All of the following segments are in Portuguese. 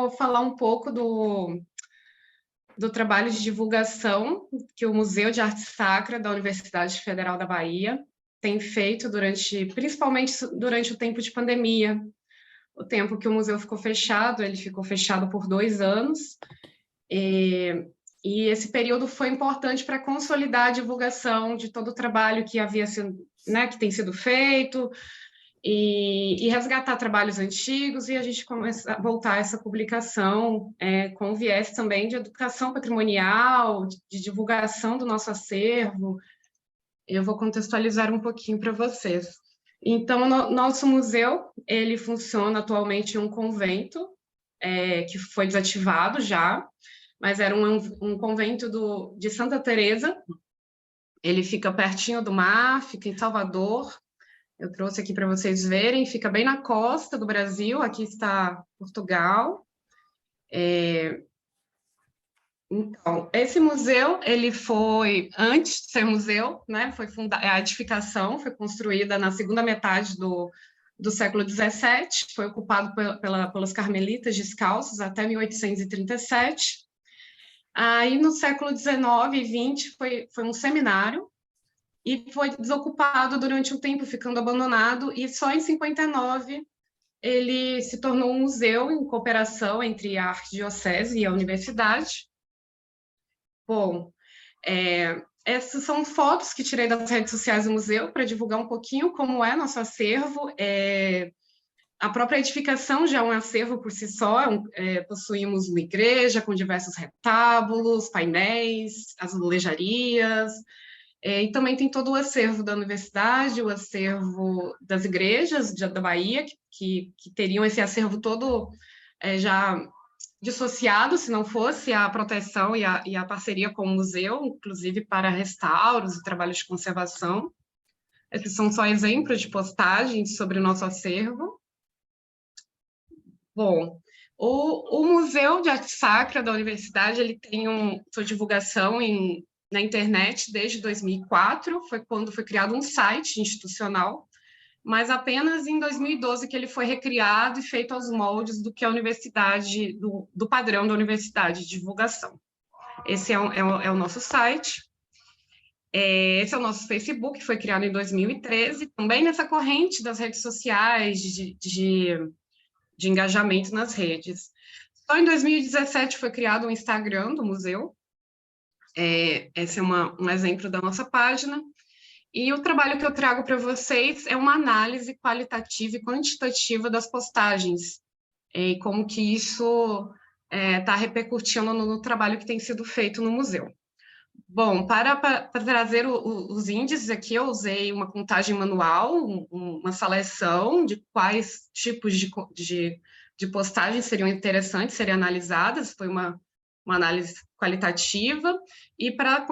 vou falar um pouco do trabalho de divulgação que o Museu de Arte Sacra da Universidade Federal da Bahia tem feito principalmente durante o tempo de pandemia. O tempo que o museu ficou fechado, ele ficou fechado por 2 anos, e esse período foi importante para consolidar a divulgação de todo o trabalho que havia sido, né, que tem sido feito, e resgatar trabalhos antigos, e a gente começa a voltar a essa publicação com viés também de educação patrimonial, de divulgação do nosso acervo. Eu vou contextualizar um pouquinho para vocês. Então, nosso museu, ele funciona atualmente em um convento, que foi desativado já, mas era um convento de Santa Teresa. Ele fica pertinho do mar, fica em Salvador. Eu trouxe aqui para vocês verem, fica bem na costa do Brasil, aqui está Portugal. Então, esse museu, ele foi, antes de ser museu, né, a edificação foi construída na segunda metade do século XVII, foi ocupado pelos carmelitas descalços até 1837. Aí, no século XIX e XX, foi um seminário, e foi desocupado durante um tempo, ficando abandonado, e só em 59 ele se tornou um museu em cooperação entre a arquidiocese e a universidade. Bom, essas são fotos que tirei das redes sociais do museu para divulgar um pouquinho como é nosso acervo. A própria edificação já é um acervo por si só. Possuímos uma igreja com diversos retábulos, painéis, azulejarias, e também tem todo o acervo da universidade, o acervo das igrejas da Bahia, que teriam esse acervo todo já dissociado, se não fosse a proteção e a parceria com o museu, inclusive para restauros e trabalhos de conservação. Esses são só exemplos de postagens sobre o nosso acervo. Bom, o Museu de Arte Sacra da Universidade, ele tem sua divulgação na internet desde 2004, foi quando foi criado um site institucional, mas apenas em 2012 que ele foi recriado e feito aos moldes do que a universidade, do padrão da universidade de divulgação. Esse é o nosso site. Esse é o nosso Facebook, que foi criado em 2013, também nessa corrente das redes sociais, de engajamento nas redes. Só em 2017 foi criado o Instagram do museu. Esse é um exemplo da nossa página. E o trabalho que eu trago para vocês é uma análise qualitativa e quantitativa das postagens, e como que isso está repercutindo no trabalho que tem sido feito no museu. Bom, para trazer os índices aqui, eu usei uma contagem manual, uma seleção de quais tipos de postagens seriam interessantes, seriam analisadas, foi uma análise qualitativa, e para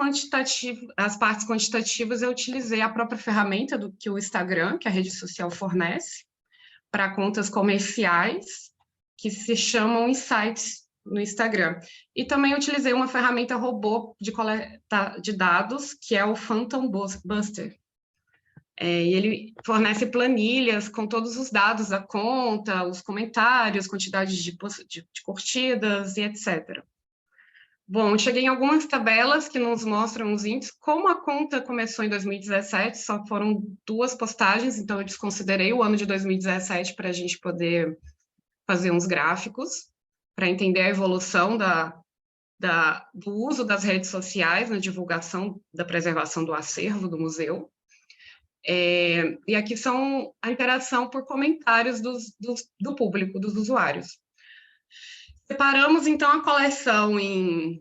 as partes quantitativas eu utilizei a própria ferramenta que o Instagram, que a rede social fornece, para contas comerciais, que se chamam Insights no Instagram. E também utilizei uma ferramenta robô de coleta de dados, que é o Phantom Buster. E ele fornece planilhas com todos os dados da conta, os comentários, quantidade de curtidas e etc. Bom, cheguei em algumas tabelas que nos mostram os índices. Como a conta começou em 2017, só foram 2 postagens, então eu desconsiderei o ano de 2017 para a gente poder fazer uns gráficos, para entender a evolução do uso das redes sociais na divulgação da preservação do acervo do museu. E aqui são a interação por comentários do público, dos usuários. Separamos, então, a coleção em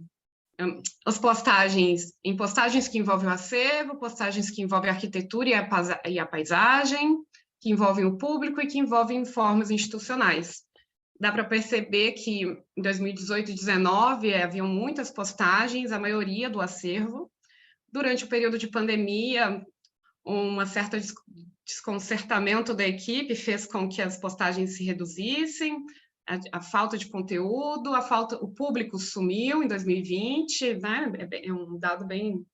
postagens que envolvem o acervo, postagens que envolvem a arquitetura e a paisagem, que envolvem o público e que envolvem formas institucionais. Dá para perceber que em 2018 e 2019 haviam muitas postagens, a maioria do acervo. Durante o período de pandemia, um certo desconcertamento da equipe fez com que as postagens se reduzissem, a falta de conteúdo, o público sumiu em 2020, né? É um dado bem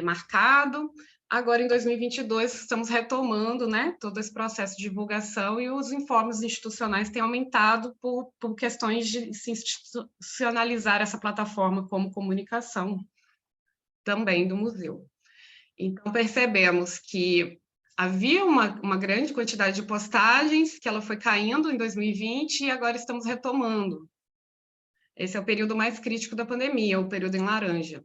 marcado. Agora, em 2022, estamos retomando, né, todo esse processo de divulgação e os informes institucionais têm aumentado por questões de se institucionalizar essa plataforma como comunicação também do museu. Então, percebemos que havia uma grande quantidade de postagens, que ela foi caindo em 2020 e agora estamos retomando. Esse é o período mais crítico da pandemia, o período em laranja.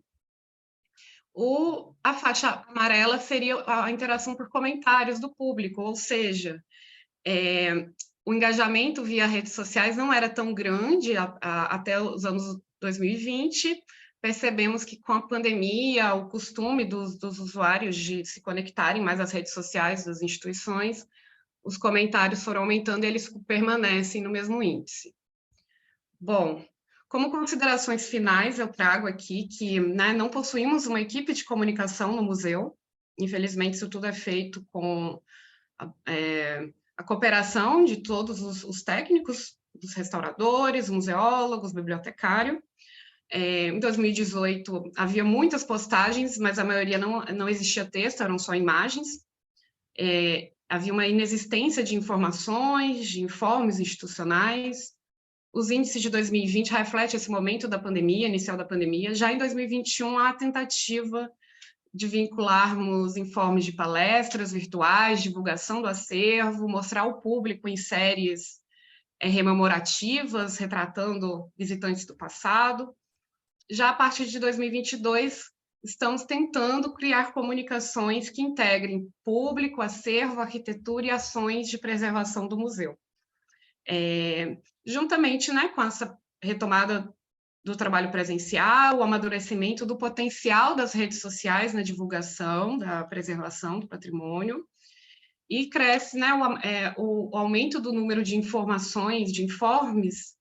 A faixa amarela seria a interação por comentários do público, ou seja, o engajamento via redes sociais não era tão grande até os anos 2020. Percebemos que com a pandemia, o costume dos usuários de se conectarem mais às redes sociais das instituições, os comentários foram aumentando e eles permanecem no mesmo índice. Bom, como considerações finais, eu trago aqui que, né, não possuímos uma equipe de comunicação no museu. Infelizmente, isso tudo é feito com a cooperação de todos os técnicos, dos restauradores, museólogos, bibliotecários. Em 2018, havia muitas postagens, mas a maioria não existia texto, eram só imagens. Havia uma inexistência de informações, de informes institucionais. Os índices de 2020 refletem esse momento da pandemia, inicial da pandemia. Já em 2021, há a tentativa de vincularmos informes de palestras virtuais, divulgação do acervo, mostrar ao público em séries rememorativas, retratando visitantes do passado. Já a partir de 2022, estamos tentando criar comunicações que integrem público, acervo, arquitetura e ações de preservação do museu. Juntamente, né, com essa retomada do trabalho presencial, o amadurecimento do potencial das redes sociais na divulgação da preservação do patrimônio, e cresce, né, o aumento do número de informações, de informes,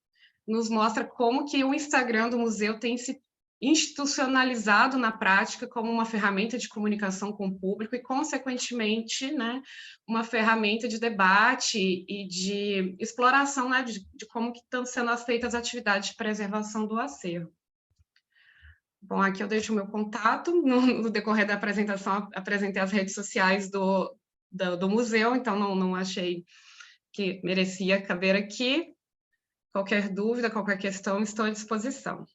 nos mostra como que o Instagram do museu tem se institucionalizado na prática como uma ferramenta de comunicação com o público e, consequentemente, né, uma ferramenta de debate e de exploração, né, de como que estão sendo feitas as atividades de preservação do acervo. Bom, aqui eu deixo o meu contato. No decorrer da apresentação, apresentei as redes sociais do museu, então não achei que merecia caber aqui. Qualquer dúvida, qualquer questão, estou à disposição.